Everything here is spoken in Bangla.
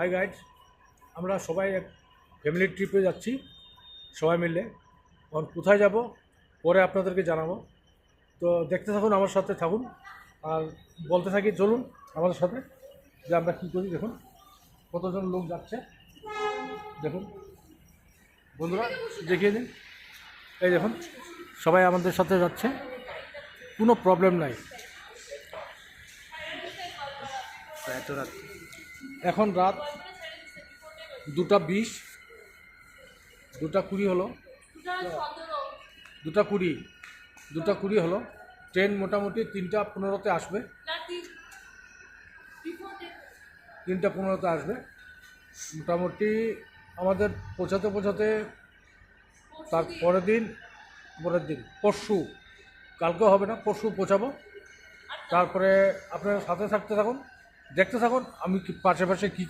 হাই গাইড, আমরা সবাই এক ফ্যামিলি ট্রিপে যাচ্ছি সবাই মিলে। এখন কোথায় যাব পরে আপনাদেরকে জানাবো। তো দেখতে থাকুন, আমার সাথে থাকুন আর বলতে থাকি চলুন আমাদের সাথে যে আমরা কী করি। দেখুন কতজন লোক যাচ্ছে, দেখুন বন্ধুরা দেখিয়ে দিন। এই দেখুন সবাই আমাদের সাথে যাচ্ছে, কোনো প্রবলেম নাই। এখন রাত 2:20, 2:20 হলো, 2:20 হলো। ট্রেন মোটামুটি 3:15-তে আসবে, 3:15-তে আসবে মোটামুটি। আমাদের পৌঁছাতে তার পরের দিন পরশু, কালকে হবে না, পরশু পৌঁছাবো। তারপরে আপনারা সাথে থাকতে থাকুন, দেখতে থাকুন আমি পাশে কী করি।